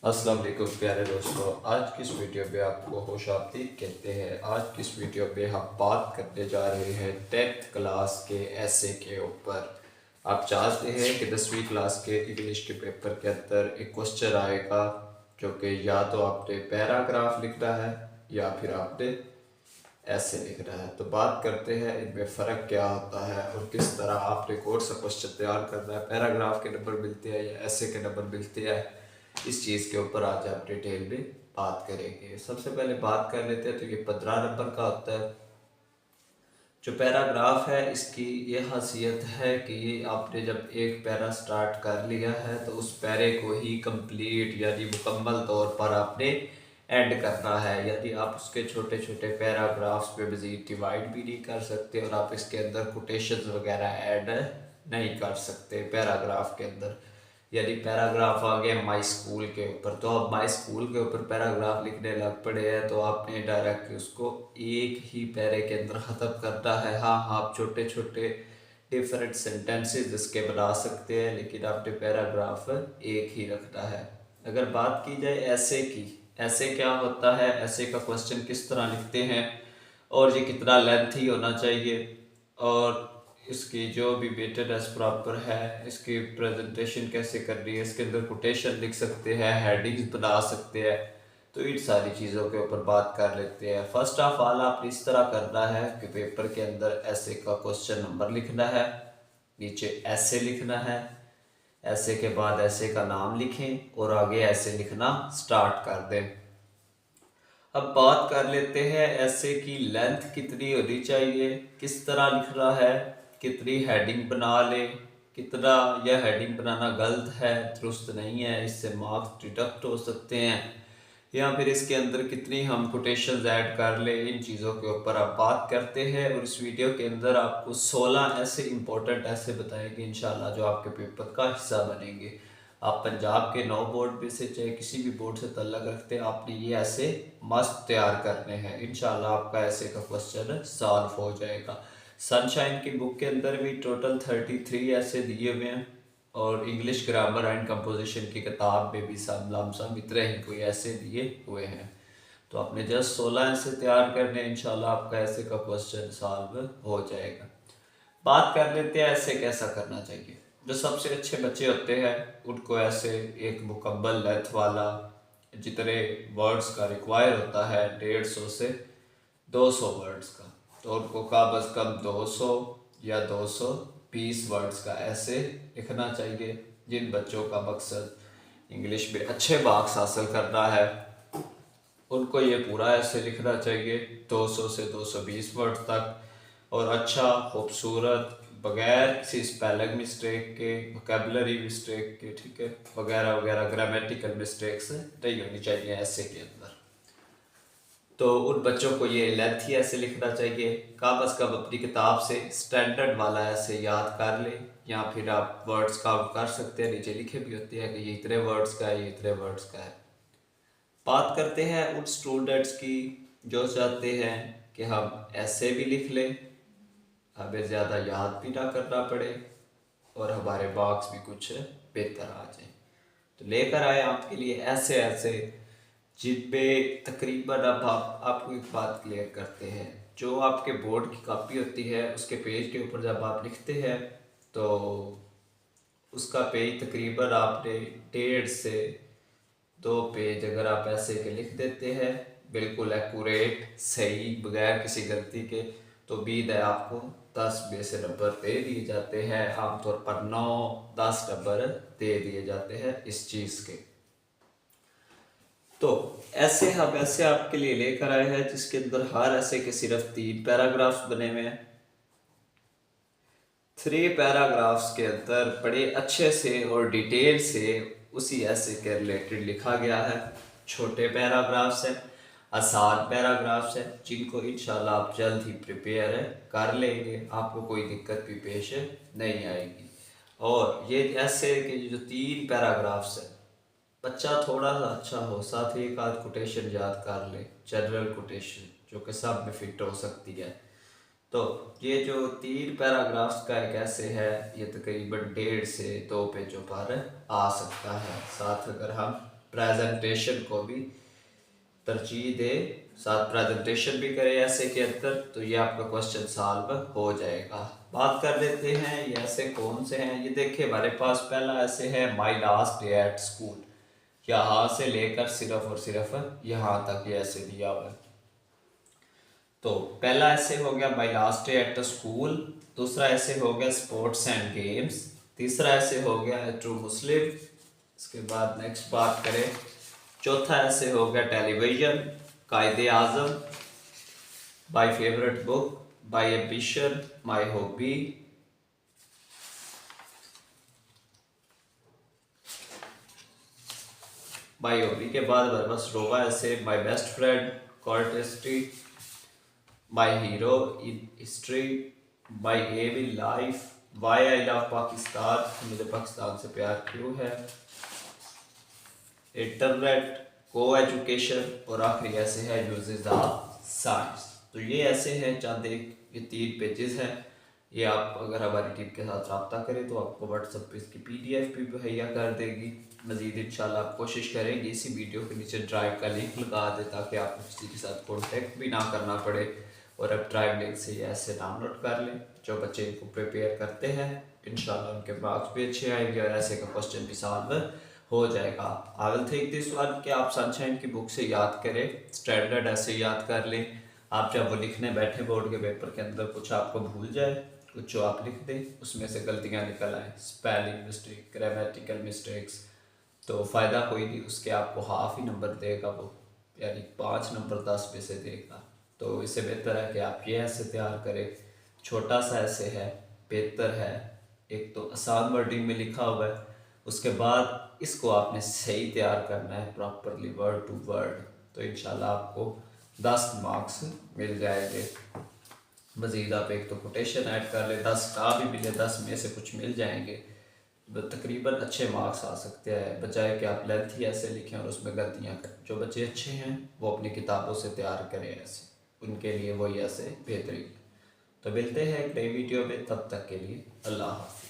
अस्सलाम वालेकुम प्यारे दोस्तों। आज की इस वीडियो में आपको खुशामदीद कहते हैं। आज की इस वीडियो में हम बात करने जा रहे हैं 10th क्लास के ऐसे के ऊपर। आप जानते हैं कि 10वीं क्लास के इंग्लिश के पेपर के अंदर एक क्वेश्चन आएगा जो कि या तो आपने पैराग्राफ लिखना है या फिर आपने ऐसे लिखना है। तो बात करते हैं इनमें फ़र्क क्या होता है और किस तरह आपने कौन सा क्वेश्चन तैयार करना है, पैराग्राफ के नंबर मिलते हैं या ऐसे के नंबर मिलते हैं। इस चीज़ के ऊपर आज आप डिटेल में बात करेंगे। सबसे पहले बात कर लेते हैं तो ये 15 नंबर का होता है। जो पैराग्राफ है इसकी ये खासियत है कि ये आपने जब एक पैरा स्टार्ट कर लिया है तो उस पैरे को ही कंप्लीट यानी मुकम्मल तौर पर आपने एंड करना है। यदि आप उसके छोटे छोटे पैराग्राफ्स में मज़ीद डिवाइड भी नहीं कर सकते और आप इसके अंदर कोटेशंस वगैरह ऐड नहीं कर सकते पैराग्राफ के अंदर। यदि पैराग्राफ आ गया माई स्कूल के ऊपर तो अब माई स्कूल के ऊपर पैराग्राफ लिखने लग पड़े हैं तो आपने डायरेक्ट उसको एक ही पैरे के अंदर ख़त्म करना है। हाँ, आप छोटे छोटे डिफरेंट सेंटेंसेस इसके बना सकते हैं लेकिन आपने पैराग्राफ एक ही रखना है। अगर बात की जाए ऐसे की, ऐसे क्या होता है, ऐसे का क्वेश्चन किस तरह लिखते हैं और ये कितना लेंथी होना चाहिए और इसकी जो भी वेटेडनेस प्रॉपर है, इसकी प्रेजेंटेशन कैसे करनी है, इसके अंदर कोटेशन लिख सकते हैं, हेडिंग्स बना सकते हैं। तो इन सारी चीज़ों के ऊपर बात कर लेते हैं। फर्स्ट ऑफ ऑल आपने इस तरह करना है कि पेपर के अंदर ऐसे का क्वेश्चन नंबर लिखना है, नीचे ऐसे लिखना है, ऐसे के बाद ऐसे का नाम लिखें और आगे ऐसे लिखना स्टार्ट कर दें। अब बात कर लेते हैं ऐसे की लेंथ कितनी होनी चाहिए, किस तरह लिखना है, कितनी हेडिंग बना ले, कितना यह हेडिंग बनाना गलत है, दुरुस्त नहीं है, इससे मार्क्स डिडक्ट हो सकते हैं, या फिर इसके अंदर कितनी हम कोटेशंस ऐड कर ले। इन चीज़ों के ऊपर आप बात करते हैं और इस वीडियो के अंदर आपको 16 ऐसे इंपॉर्टेंट ऐसे बताएंगे इंशाल्लाह जो आपके पेपर का हिस्सा बनेंगे। आप पंजाब के 9 बोर्ड में से चाहे किसी भी बोर्ड से तल्लक रखते हैं, आपने ये ऐसे मस्त तैयार करने हैं। इंशाल्लाह आपका ऐसे का क्वेश्चन सॉल्व हो जाएगा। सनशाइन की बुक के अंदर भी टोटल 33 ऐसे दिए हुए हैं और इंग्लिश ग्रामर एंड कंपोजिशन की किताब में भी सब लमसम इतने ही कोई ऐसे दिए हुए हैं। तो आपने जस्ट 16 ऐसे तैयार करने, इंशाल्लाह आपका ऐसे का क्वेश्चन सॉल्व हो जाएगा। बात कर लेते हैं ऐसे कैसा करना चाहिए। जो सबसे अच्छे बच्चे होते हैं उनको ऐसे एक मुकम्मल लेंथ वाला जितने वर्ड्स का रिक्वायर होता है 150 से 200 वर्ड्स का, तो उनको कम अज़ कम 200 या 220 वर्ड्स का ऐसे लिखना चाहिए। जिन बच्चों का मकसद इंग्लिश में अच्छे मार्क्स हासिल करना है उनको ये पूरा ऐसे लिखना चाहिए 200 से 220 वर्ड तक, और अच्छा खूबसूरत बगैर किसी स्पेलिंग मिस्टेक के, वोकेबलरी मिस्टेक के, ठीक है, वगैरह वगैरह ग्रामेटिकल मिस्टेक्स नहीं होनी चाहिए ऐसे के अंदर। तो उन बच्चों को ये लेंथ ही ऐसे लिखना चाहिए। कम अज़ कम अपनी किताब से स्टैंडर्ड वाला ऐसे याद कर ले या फिर आप वर्ड्स काउंट कर सकते हैं, नीचे लिखे भी होते हैं कि ये इतने वर्ड्स का है, ये इतने वर्ड्स का है। बात करते हैं उन स्टूडेंट्स की जो चाहते हैं कि हम ऐसे भी लिख लें, हमें ज़्यादा याद भी ना करना पड़े और हमारे मार्क्स भी कुछ बेहतर आ जाए। तो लेकर आए आपके लिए ऐसे ऐसे जिनमें तकरीबन अब आप आपको एक बात क्लियर करते हैं। जो आपके बोर्ड की कॉपी होती है उसके पेज के ऊपर जब आप लिखते हैं तो उसका पेज तकरीबन आपने 1.5 से 2 पेज अगर आप ऐसे के लिख देते हैं बिल्कुल एक्यूरेट सही बगैर किसी गलती के, तो उम्मीद है आपको 10 में से नंबर दे दिए जाते हैं। आमतौर पर 9-10 नंबर दे दिए जाते हैं इस चीज़ के। तो ऐसे हम ऐसे आपके लिए लेकर आए हैं जिसके अंदर हर ऐसे के सिर्फ 3 पैराग्राफ्स बने हुए हैं। 3 पैराग्राफ्स के अंदर बड़े अच्छे से और डिटेल से उसी ऐसे के रिलेटेड लिखा गया है। छोटे पैराग्राफ्स हैं, आसान पैराग्राफ्स हैं जिनको इंशाल्लाह आप जल्द ही प्रिपेयर कर लेंगे, आपको कोई दिक्कत भी पेश नहीं आएगी। और ये ऐसे कि जो 3 पैराग्राफ्स हैं बच्चा थोड़ा सा अच्छा हो, साथ ही एक आध कोटेशन याद कर ले, जनरल कोटेशन जो कि सब में फिट हो सकती है। तो ये जो 3 पैराग्राफ्स का एक ऐसे है ये तकरीबन 1.5 से 2 पेजों पर आ सकता है। साथ अगर हम प्रेजेंटेशन को भी तरजीह दे, साथ प्रेजेंटेशन भी करे ऐसे के अंदर, तो ये आपका क्वेश्चन सॉल्व हो जाएगा। बात कर लेते हैं ये ऐसे कौन से हैं। ये देखिए हमारे पास पहला ऐसे है my last day at school, यहाँ से लेकर सिर्फ और सिर्फ यहाँ तक ये ऐसे दिया हुआ है। तो पहला ऐसे हो गया my last day at the school, दूसरा ऐसे हो गया स्पोर्ट्स एंड गेम्स, तीसरा ऐसे हो गया ट्रू मुस्लिम। इसके बाद नेक्स्ट बात करें, चौथा ऐसे हो गया television, Quaid-e Azam, my favourite book, my ambition, my hobby. My hobby के बाद बस रोवा ऐसे my best friend, courtesy, my hero in history, my aim in life, why I love Pakistan, मुझे पाकिस्तान से प्यार क्यों है, इंटरनेट, को एजुकेशन, और आखिरी ऐसे है यूजेस ऑफ साइंस। तो ये ऐसे हैं चंद एक ये 3 पेजेस हैं। ये आप अगर हमारी टीम के साथ रब्ता करें तो आपको व्हाट्सएप पे इसकी PDF भी मुहैया कर देगी। मज़ीद इंशाल्लाह आप कोशिश करेंगे इसी वीडियो के नीचे ड्राइव का लिंक लगा दें ताकि आपको किसी के साथ कॉन्टेक्ट भी ना करना पड़े, और अब ड्राइव लिंक से ये ऐसे डाउनलोड कर लें। जो बच्चे इनको प्रिपेयर करते हैं इंशाल्लाह उनके मार्क्स भी अच्छे आएंगे और ऐसे का क्वेश्चन भी सॉल्व हो जाएगा। I will think this one कि आप सनशाइन की बुक से याद करें, स्टैंडर्ड ऐसे याद कर लें। आप जब वो लिखने बैठे बोर्ड के पेपर के अंदर कुछ आपको भूल जाए, कुछ जो आप लिख दें उसमें से गलतियाँ निकल आए, स्पेलिंग मिस्टेक, ग्रामेटिकल मिस्टेक्स, तो फ़ायदा कोई नहीं, उसके आपको हाफ ही नंबर देगा वो, यानी 5 नंबर 10 में से देगा। तो इससे बेहतर है कि आप ये ऐसे तैयार करें, छोटा सा ऐसे है, बेहतर है, एक तो आसान वर्डिंग में लिखा हुआ है, उसके बाद इसको आपने सही तैयार करना है प्रॉपरली वर्ड टू वर्ड, तो इंशाल्लाह आपको 10 मार्क्स मिल जाएंगे। मज़ीद आप एक तो कोटेशन ऐड कर ले, 10 का भी मिले, 10 में से कुछ मिल जाएंगे, तकरीबन अच्छे मार्क्स आ सकते हैं, बजाय कि आप लेंथ ही ऐसे लिखें और उसमें गलतियाँ करें। जो बच्चे अच्छे हैं वो अपनी किताबों से तैयार करें ऐसे, उनके लिए वही ऐसे बेहतरीन। तो मिलते हैं एक नई वीडियो में, तब तक के लिए अल्लाह हाफ़िज़।